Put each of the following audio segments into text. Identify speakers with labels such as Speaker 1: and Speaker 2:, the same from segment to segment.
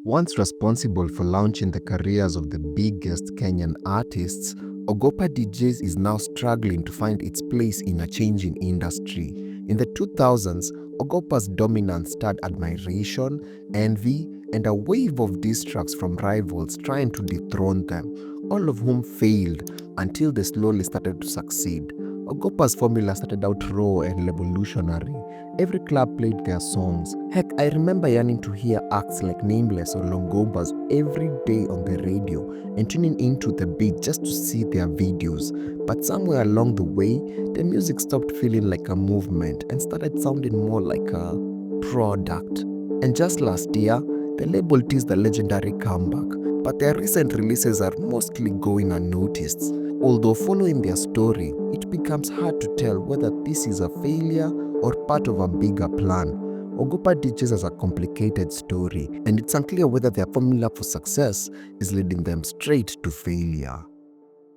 Speaker 1: Once responsible for launching the careers of the biggest Kenyan artists, Ogopa Deejays is now struggling to find its place in a changing industry. In the 2000s, Ogopa's dominance stirred admiration, envy, and a wave of diss tracks from rivals trying to dethrone them, all of whom failed until they slowly started to succeed. Ogopa's formula started out raw and revolutionary. Every club played their songs. Heck, I remember yearning to hear acts like Nameless or Longobas every day on the radio and tuning into the beat just to see their videos. But somewhere along the way, the music stopped feeling like a movement and started sounding more like a product. And just last year, the label teased the legendary comeback, but their recent releases are mostly going unnoticed. Although following their story, it becomes hard to tell whether this is a failure or part of a bigger plan. Ogopa Deejays has a complicated story, and it's unclear whether their formula for success is leading them straight to failure.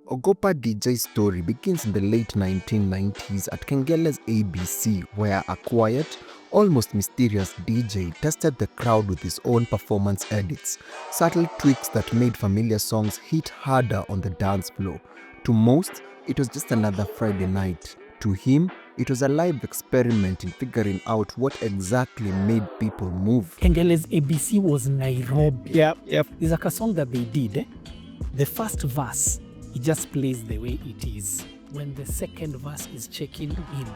Speaker 1: Ogopa Deejays' story begins in the late 1990s at Kengele's ABC, where a quiet, almost mysterious DJ tested the crowd with his own performance edits, subtle tweaks that made familiar songs hit harder on the dance floor. To most, it was just another Friday night. To him, it was a live experiment in figuring out what exactly made people move.
Speaker 2: Kengele's ABC was Nairobi.
Speaker 3: Yep.
Speaker 2: There's like a song that they did. The first verse, it just plays the way it is. When the second verse is checking in.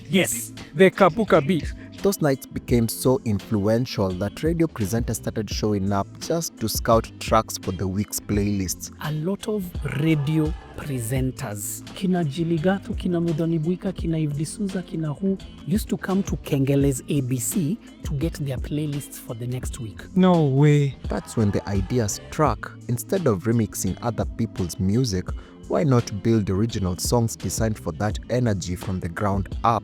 Speaker 2: Yes, the Kapuka beat.
Speaker 1: Those nights became so influential that radio presenters started showing up just to scout tracks for the week's playlists.
Speaker 2: A lot of radio presenters, kina Jiligatu, kina Mudhoni Buika, kina Ivdisuza, kina who, used to come to Kengele's ABC to get their playlists for the next week.
Speaker 3: No way.
Speaker 1: That's when the idea struck. Instead of remixing other people's music, why not build original songs designed for that energy from the ground up?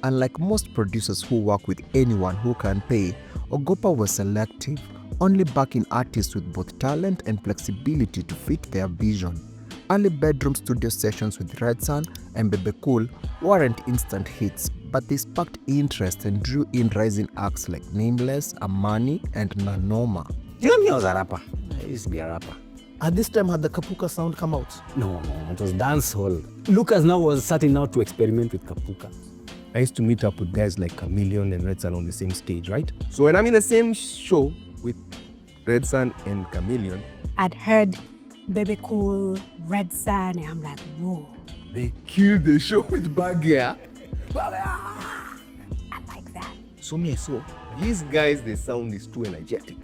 Speaker 1: Unlike most producers who work with anyone who can pay, Ogopa was selective, only backing artists with both talent and flexibility to fit their vision. Early bedroom studio sessions with Red Sun and Bebe Cool weren't instant hits, but they sparked interest and drew in rising acts like Nameless, Amani, and Nanoma.
Speaker 3: You know me, I was a rapper. I used to be a rapper.
Speaker 4: At this time, had the Kapuka sound come out?
Speaker 3: No, it was dancehall. Lucas now was starting out to experiment with Kapuka. I used to meet up with guys like Chameleon and Red Sun on the same stage, right? So when I'm in the same show with Red Sun and Chameleon,
Speaker 5: I'd heard Baby Cool, Red Sun, and I'm like, whoa.
Speaker 3: they killed the show with bag hair.
Speaker 5: I like that.
Speaker 3: So me, I saw these guys, their sound is too energetic.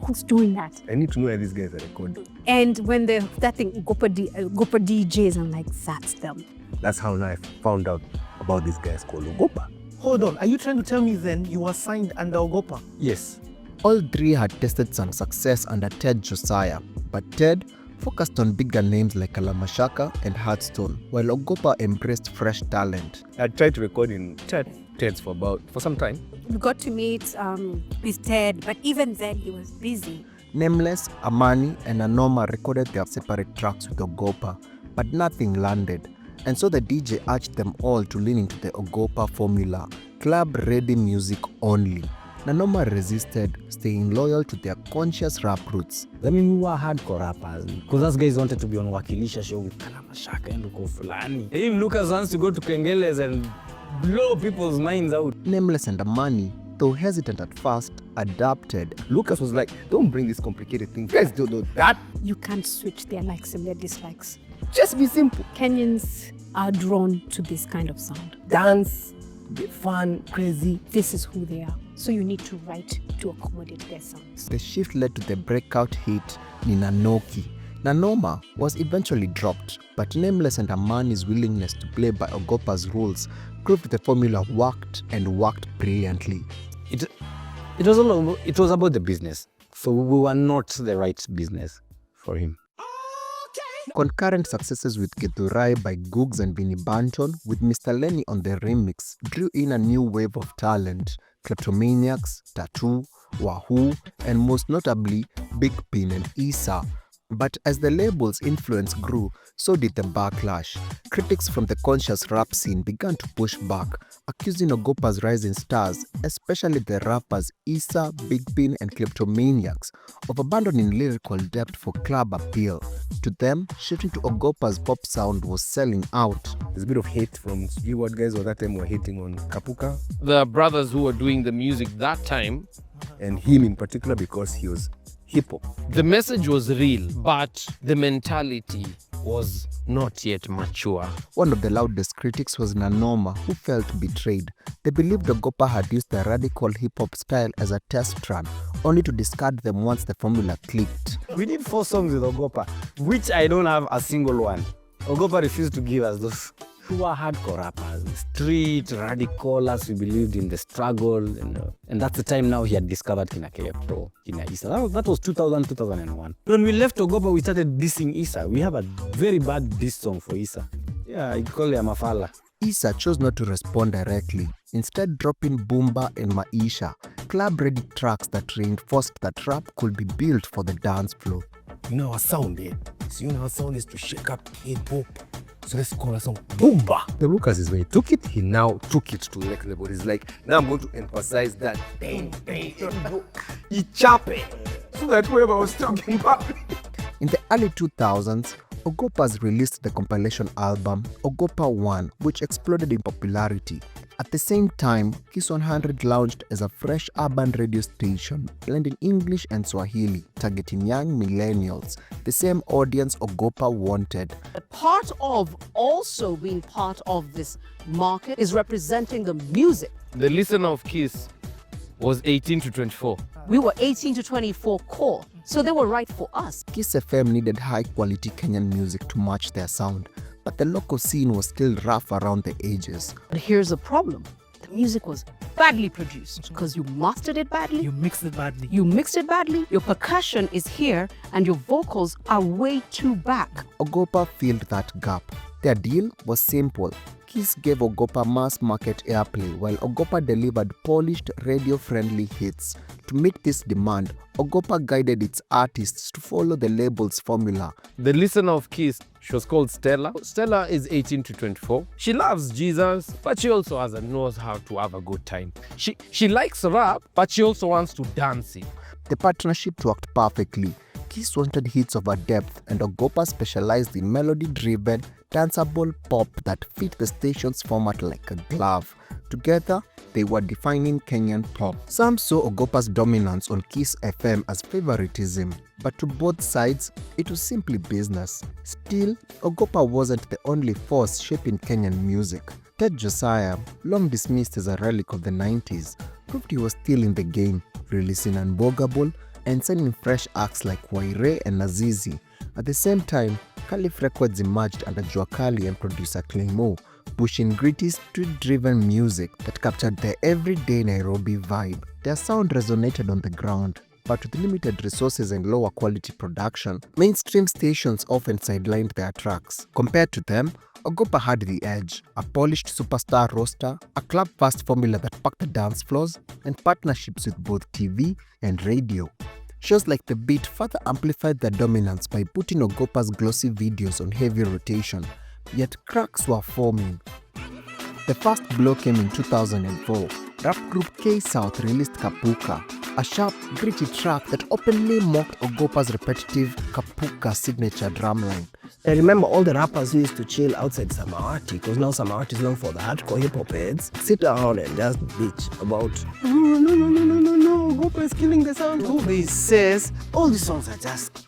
Speaker 5: Who's doing that?
Speaker 3: I need to know where these guys are recording.
Speaker 5: And when that thing, Ogopa Deejays, I'm like, that's them.
Speaker 3: That's how I found out about these guys called Ogopa.
Speaker 4: Hold on, are you trying to tell me then you were signed under Ogopa?
Speaker 3: Yes.
Speaker 1: All three had tasted some success under Ted Josiah, but Ted focused on bigger names like Alamashaka and Hearthstone, while Ogopa embraced fresh talent.
Speaker 3: I tried to record in Ted's for some time.
Speaker 5: We got to meet with Ted, but even then he was busy.
Speaker 1: Nameless, Amani, and Anoma recorded their separate tracks with Ogopa, but nothing landed. And so the DJ urged them all to lean into the Ogopa formula, club-ready music only. Nanoma resisted, staying loyal to their conscious rap roots.
Speaker 6: I mean, we were hardcore rappers because those guys wanted to be on Wakilisha show with Kalamashaka and Uko Fulani. Even Lucas wants to go to Kengele's and blow people's minds out.
Speaker 1: Nameless and Amani, though hesitant at first, adapted.
Speaker 3: Lucas was like, don't bring this complicated thing. You guys don't know that.
Speaker 5: You can't switch their likes and their dislikes.
Speaker 3: Just be simple.
Speaker 5: Kenyans are drawn to this kind of sound.
Speaker 3: Dance, be fun, crazy.
Speaker 5: This is who they are. So you need to write to accommodate their sounds.
Speaker 1: The shift led to the breakout hit Ninanoki. Nanoma was eventually dropped, but Nameless and Amani's willingness to play by Ogopa's rules proved the formula worked and worked brilliantly.
Speaker 6: It was about the business. So we were not the right business for him.
Speaker 1: Concurrent successes with Githurai by Googs and Vinnie Banton, with Mr. Lenny on the remix, drew in a new wave of talent. Kleptomaniacs, Tattoo, Wahoo, and most notably Big Pin and Issa. But as the label's influence grew, so did the backlash. Critics from the conscious rap scene began to push back, accusing Ogopa's rising stars, especially the rappers Issa, Big Pin and Kleptomaniacs, of abandoning lyrical depth for club appeal. To them, shifting to Ogopa's pop sound was selling out.
Speaker 3: There's a bit of hate from what guys at that time were hating on Kapuka.
Speaker 7: The brothers who were doing the music that time,
Speaker 3: And him in particular because he was hip-hop.
Speaker 7: the message was real, but the mentality was not yet mature.
Speaker 1: One of the loudest critics was Nanoma, who felt betrayed. They believed Ogopa had used the radical hip-hop style as a test run, only to discard them once the formula clicked.
Speaker 6: We did 4 songs with Ogopa, which I don't have a single one. Ogopa refused to give us those. Who were hardcore rappers, street, radical, as we believed in the struggle. And that's the time now he had discovered Kina Calif, Kina Issa. That was 2000, 2001. When we left Ogopa, we started dissing Issa. We have a very bad diss song for Issa. Yeah, I call him a falla.
Speaker 1: Issa chose not to respond directly, instead dropping Boomba and Maisha, club-ready tracks that reinforced that rap could be built for the dance floor.
Speaker 3: You know our sound, eh? So you know our sound is to shake up hip-hop. So let's call our song Boomba. The Lucas is when he took it, he now took it to the next level. He's like, now I'm going to emphasize that. He chop it. So that whoever was talking about.
Speaker 1: In the early 2000s, Ogopa's released the compilation album Ogopa 1, which exploded in popularity. At the same time, Kiss 100 launched as a fresh urban radio station, blending English and Swahili, targeting young millennials, the same audience Ogopa wanted.
Speaker 8: Part of also being part of this market is representing the music.
Speaker 7: The listener of Kiss was 18 to 24.
Speaker 8: We were 18 to 24 core, so they were right for us.
Speaker 1: Kiss FM needed high-quality Kenyan music to match their sound, but the local scene was still rough around the edges.
Speaker 8: But here's the problem. The music was badly produced because you mastered it badly.
Speaker 4: You mixed it badly.
Speaker 8: You mixed it badly. Your percussion is here and your vocals are way too back.
Speaker 1: Ogopa filled that gap. Their deal was simple. Kiss gave Ogopa mass market airplay while Ogopa delivered polished radio-friendly hits. To meet this demand, Ogopa guided its artists to follow the label's formula.
Speaker 7: The listener of Kiss, she was called Stella. Stella is 18 to 24. She loves Jesus, but she also knows how to have a good time. She likes rap, but she also wants to dance it.
Speaker 1: The partnership worked perfectly. Kiss wanted hits of a depth, and Ogopa specialized in melody-driven, danceable pop that fit the station's format like a glove. Together, they were defining Kenyan pop. Some saw Ogopa's dominance on Kiss FM as favoritism, but to both sides, it was simply business. Still, Ogopa wasn't the only force shaping Kenyan music. Josiah, long dismissed as a relic of the 90s, proved he was still in the game, releasing Unbogable and signing fresh acts like Waire and Nazizi. At the same time, Calif Records emerged under Juakali and producer Claymore, pushing gritty, street-driven music that captured the everyday Nairobi vibe. Their sound resonated on the ground, but with limited resources and lower quality production, mainstream stations often sidelined their tracks. Compared to them, Ogopa had the edge, a polished superstar roster, a club-fast formula that packed the dance floors, and partnerships with both TV and radio. Shows like The Beat further amplified their dominance by putting Ogopa's glossy videos on heavy rotation, yet cracks were forming. The first blow came in 2004. Rap group K-South released Kapuka, a sharp, gritty track that openly mocked Ogopa's repetitive Kapuka signature drumline.
Speaker 3: I remember all the rappers who used to chill outside Samawati, because now Samawati is known for the hardcore hip-hop heads. Sit down and just bitch about, no, Ogopa is killing the sound. He says, all these songs are just...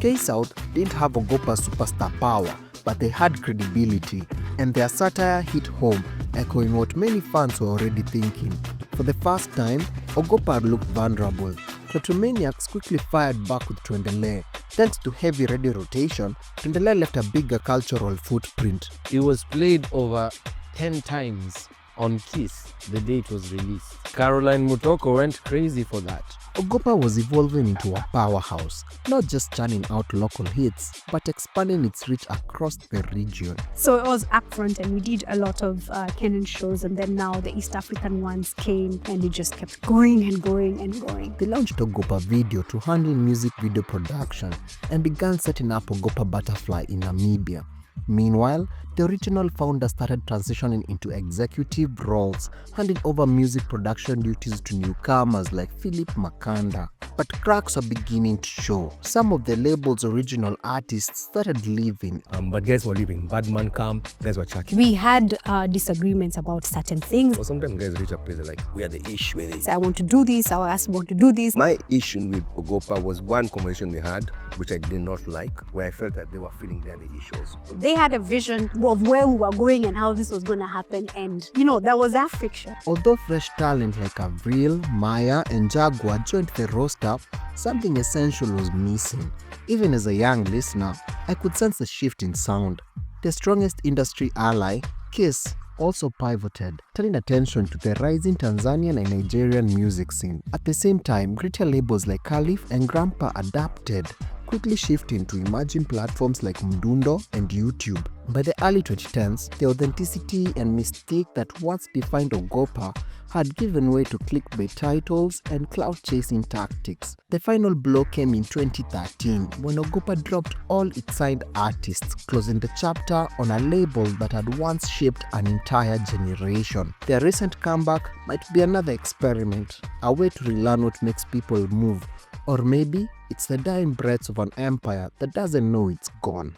Speaker 1: K-South didn't have Ogopa's superstar power, but they had credibility, and their satire hit home, echoing what many fans were already thinking. For the first time, Ogopa looked vulnerable. Kleptomaniacs quickly fired back with Tuendelee. Thanks to heavy radio rotation, Tuendelee left a bigger cultural footprint.
Speaker 7: It was played over 10 times on Kiss the day it was released. Caroline Mutoko went crazy for that.
Speaker 1: Ogopa was evolving into a powerhouse, not just churning out local hits, but expanding its reach across the region.
Speaker 5: So it was upfront and we did a lot of Kenyan shows, and then now the East African ones came and it just kept going and going and going.
Speaker 1: They launched Ogopa Video to handle music video production and began setting up Ogopa Butterfly in Namibia. Meanwhile, the original founder started transitioning into executive roles, handing over music production duties to newcomers like Philip Makanda. But cracks are beginning to show. Some of the label's original artists started leaving.
Speaker 3: But guys were leaving. Badman camp, guys were chucking.
Speaker 5: We had disagreements about certain things.
Speaker 3: So sometimes guys reach a place like, we are the issue.
Speaker 5: So I want to do this, I want to do this.
Speaker 3: My issue with Ogopa was one conversation we had, which I did not like, where I felt that they were feeling they are the issues.
Speaker 5: They had a vision of where we were going and how this was going to happen, and that was our fiction.
Speaker 1: Although fresh talent like Avril, Maya, and Jaguar joined the roster, something essential was missing. Even as a young listener, I could sense a shift in sound. The strongest industry ally, Kiss, also pivoted, turning attention to the rising Tanzanian and Nigerian music scene. At the same time, greater labels like Calif and Grandpa adapted, quickly shifting to emerging platforms like Mdundo and YouTube. By the early 2010s, the authenticity and mystique that once defined Ogopa had given way to clickbait titles and cloud-chasing tactics. The final blow came in 2013 when Ogopa dropped all its signed artists, closing the chapter on a label that had once shaped an entire generation. Their recent comeback might be another experiment, a way to relearn what makes people move, or maybe it's the dying breaths of an empire that doesn't know it's gone.